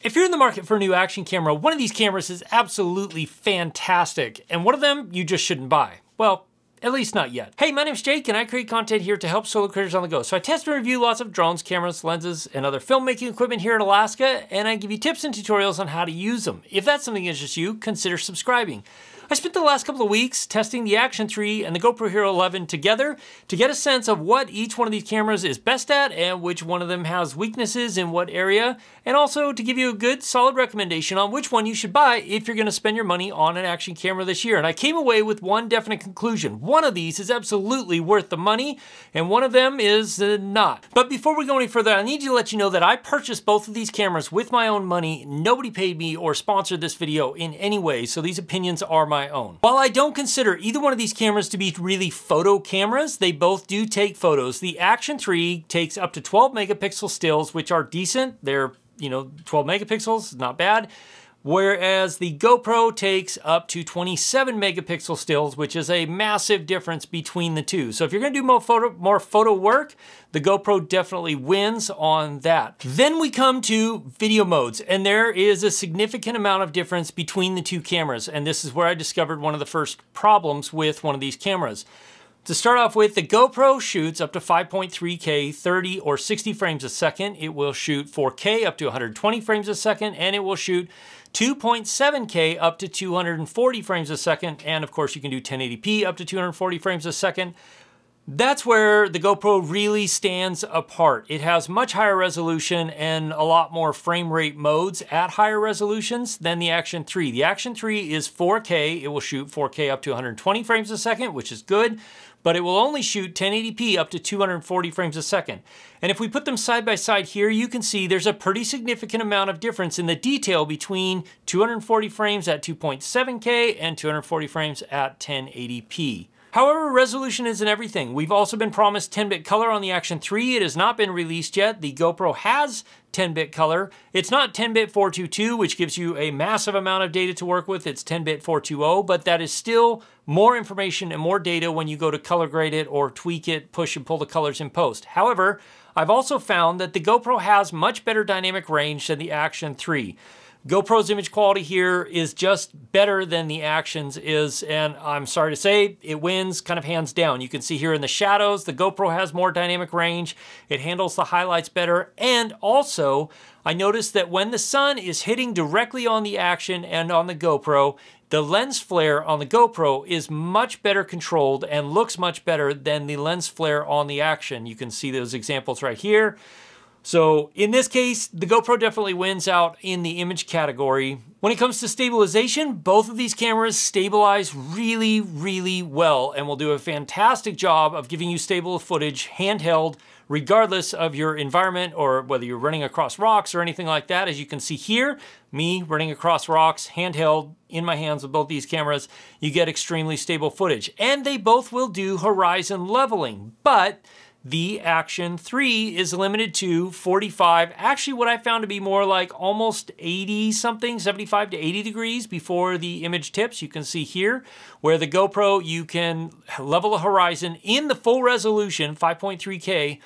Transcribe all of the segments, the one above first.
If you're in the market for a new action camera, one of these cameras is absolutely fantastic, and one of them you just shouldn't buy. Well, at least not yet. Hey, my name's Jake, and I create content here to help solo creators on the go. So I test and review lots of drones, cameras, lenses, and other filmmaking equipment here in Alaska, and I give you tips and tutorials on how to use them. If that's something that interests you, consider subscribing. I spent the last couple of weeks testing the Action 3 and the GoPro Hero 11 together to get a sense of what each one of these cameras is best at and which one of them has weaknesses in what area, and also to give you a good solid recommendation on which one you should buy if you're going to spend your money on an action camera this year. And I came away with one definite conclusion. One of these is absolutely worth the money and one of them is not. But before we go any further, I need to let you know that I purchased both of these cameras with my own money. Nobody paid me or sponsored this video in any way, so these opinions are my own. While I don't consider either one of these cameras to be really photo cameras, they both do take photos. The Action 3 takes up to 12 megapixel stills, which are decent. They're, 12 megapixels, not bad. Whereas the GoPro takes up to 27 megapixel stills, which is a massive difference between the two. So if you're gonna do more photo work, the GoPro definitely wins on that. Then we come to video modes, and there is a significant amount of difference between the two cameras, and this is where I discovered one of the first problems with one of these cameras. To start off with, the GoPro shoots up to 5.3K, 30 or 60 frames a second. It will shoot 4K up to 120 frames a second, and it will shoot 2.7K up to 240 frames a second. And of course, you can do 1080p up to 240 frames a second. That's where the GoPro really stands apart. It has much higher resolution and a lot more frame rate modes at higher resolutions than the Action 3. The Action 3 is 4K. It will shoot 4K up to 120 frames a second, which is good, but it will only shoot 1080p up to 240 frames a second. And if we put them side by side here, you can see there's a pretty significant amount of difference in the detail between 240 frames at 2.7K and 240 frames at 1080p. However, resolution isn't everything. We've also been promised 10-bit color on the Action 3. It has not been released yet. The GoPro has 10-bit color. It's not 10-bit 422, which gives you a massive amount of data to work with. It's 10-bit 420, but that is still more information and more data when you go to color grade it or tweak it, push and pull the colors in post. However, I've also found that the GoPro has much better dynamic range than the Action 3. GoPro's image quality here is just better than the Action's is, and I'm sorry to say, it wins kind of hands down. You can see here in the shadows, the GoPro has more dynamic range, it handles the highlights better, and also, I noticed that when the sun is hitting directly on the Action and on the GoPro, the lens flare on the GoPro is much better controlled and looks much better than the lens flare on the Action. You can see those examples right here. So in this case, the GoPro definitely wins out in the image category. When it comes to stabilization, both of these cameras stabilize really, really well and will do a fantastic job of giving you stable footage handheld, regardless of your environment or whether you're running across rocks or anything like that. As you can see here, me running across rocks, handheld in my hands with both these cameras, you get extremely stable footage. And they both will do horizon leveling, but the Action 3 is limited to 45, actually what I found to be more like almost 80 something, 75 to 80 degrees before the image tips. You can see here where the GoPro, you can level a horizon in the full resolution, 5.3K,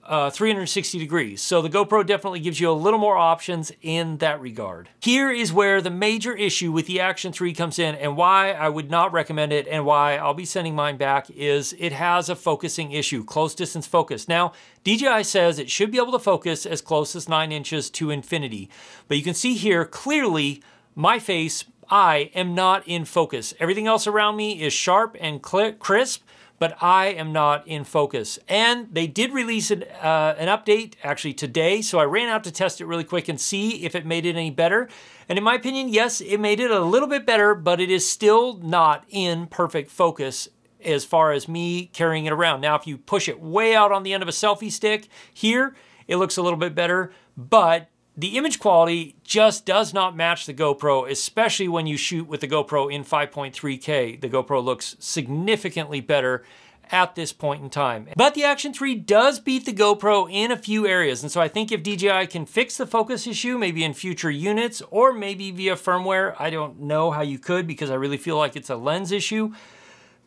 360 degrees. So the GoPro definitely gives you a little more options in that regard. Here is where the major issue with the Action 3 comes in and why I would not recommend it and why I'll be sending mine back is it has a focusing issue, close distance focus. Now, DJI says it should be able to focus as close as 9 inches to infinity. But you can see here clearly my face, I am not in focus. Everything else around me is sharp and crisp, but I am not in focus. And they did release an update actually today, so I ran out to test it really quick and see if it made it any better. And in my opinion, yes, it made it a little bit better, but it is still not in perfect focus as far as me carrying it around. Now, if you push it way out on the end of a selfie stick, here, it looks a little bit better, but the image quality just does not match the GoPro, especially when you shoot with the GoPro in 5.3K. The GoPro looks significantly better at this point in time. But the Action 3 does beat the GoPro in a few areas, and so I think if DJI can fix the focus issue, maybe in future units, or maybe via firmware, I don't know how you could because I really feel like it's a lens issue,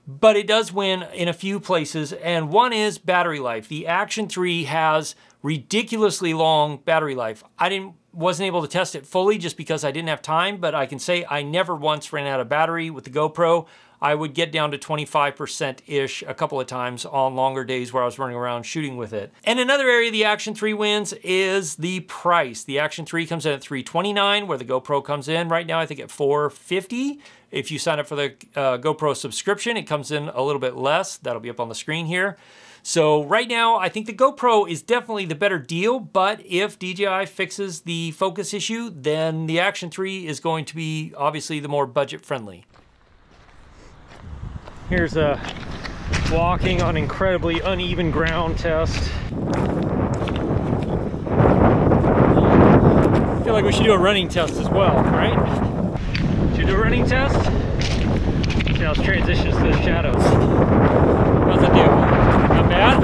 but it does win in a few places, and one is battery life. The Action 3 has ridiculously long battery life. I wasn't able to test it fully just because I didn't have time, but I can say I never once ran out of battery with the GoPro. I would get down to 25%-ish a couple of times on longer days where I was running around shooting with it. And another area the Action 3 wins is the price. The Action 3 comes in at $329, where the GoPro comes in right now, I think, at $450. If you sign up for the GoPro subscription, it comes in a little bit less. That'll be up on the screen here. So right now, I think the GoPro is definitely the better deal, but if DJI fixes the focus issue, then the Action 3 is going to be obviously the more budget-friendly. Here's a walking on incredibly uneven ground test. I feel like we should do a running test as well, right? Should we do a running test? See how it transitions to the shadows. How's it do? Not bad?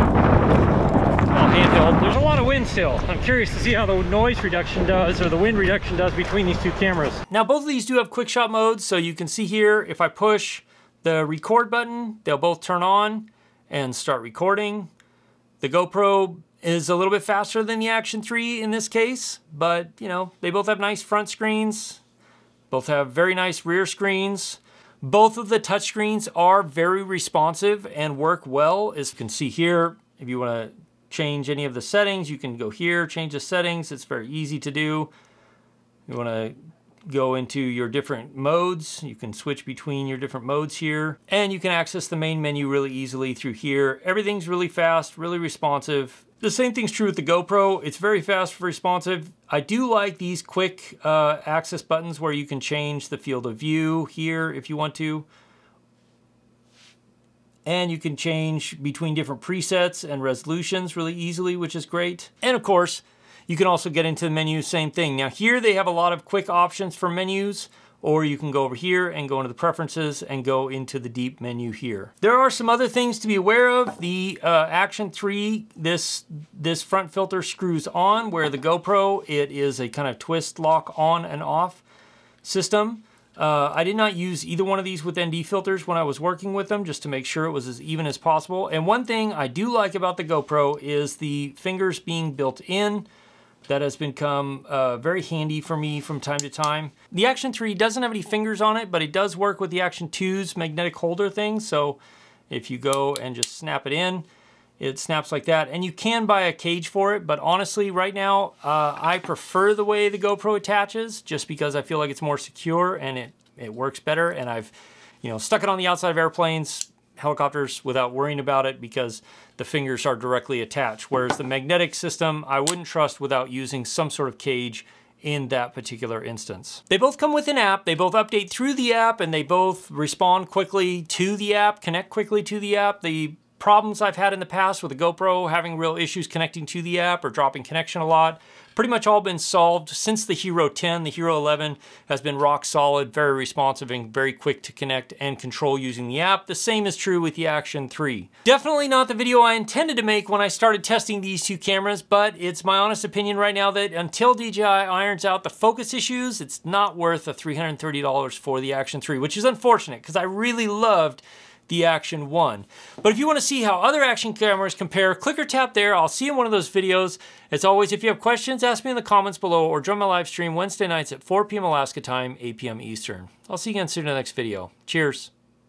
All handheld. There's a lot of wind still. I'm curious to see how the noise reduction does, or the wind reduction does, between these two cameras. Now both of these do have quick shot modes, so you can see here, if I push the record button, they'll both turn on and start recording. The GoPro is a little bit faster than the Action 3 in this case, but you know, they both have nice front screens, both have very nice rear screens. Both of the touchscreens are very responsive and work well. As you can see here, if you want to change any of the settings, you can go here, change the settings. It's very easy to do. You want to go into your different modes. You can switch between your different modes here, and you can access the main menu really easily through here. Everything's really fast, really responsive. The same thing's true with the GoPro. It's very fast, responsive. I do like these quick access buttons where you can change the field of view here if you want to. And you can change between different presets and resolutions really easily, which is great. And of course, you can also get into the menu, same thing. Now here they have a lot of quick options for menus, or you can go over here and go into the preferences and go into the deep menu here. There are some other things to be aware of. The Action 3, this front filter screws on, where the GoPro, it is a kind of twist lock on and off system. I did not use either one of these with ND filters when I was working with them, just to make sure it was as even as possible. And one thing I do like about the GoPro is the fingers being built in. That has become very handy for me from time to time. The Action 3 doesn't have any fingers on it, but it does work with the Action 2's magnetic holder thing. So if you go and just snap it in, it snaps like that. And you can buy a cage for it, but honestly, right now, I prefer the way the GoPro attaches, just because I feel like it's more secure and it works better. And I've, stuck it on the outside of airplanes, helicopters, without worrying about it, because the fingers are directly attached. Whereas the magnetic system, I wouldn't trust without using some sort of cage in that particular instance. They both come with an app, they both update through the app, and they both respond quickly to the app, connect quickly to the app. The problems I've had in the past with the GoPro having real issues connecting to the app or dropping connection a lot, pretty much all been solved since the Hero 10. The Hero 11 has been rock solid, very responsive, and very quick to connect and control using the app. The same is true with the Action 3. Definitely not the video I intended to make when I started testing these two cameras, but it's my honest opinion right now that until DJI irons out the focus issues, it's not worth the $330 for the Action 3, which is unfortunate because I really loved the Action 1. But if you want to see how other action cameras compare, click or tap there. I'll see you in one of those videos. As always, if you have questions, ask me in the comments below or join my live stream Wednesday nights at 4 p.m. Alaska time, 8 p.m. Eastern. I'll see you again soon in the next video. Cheers.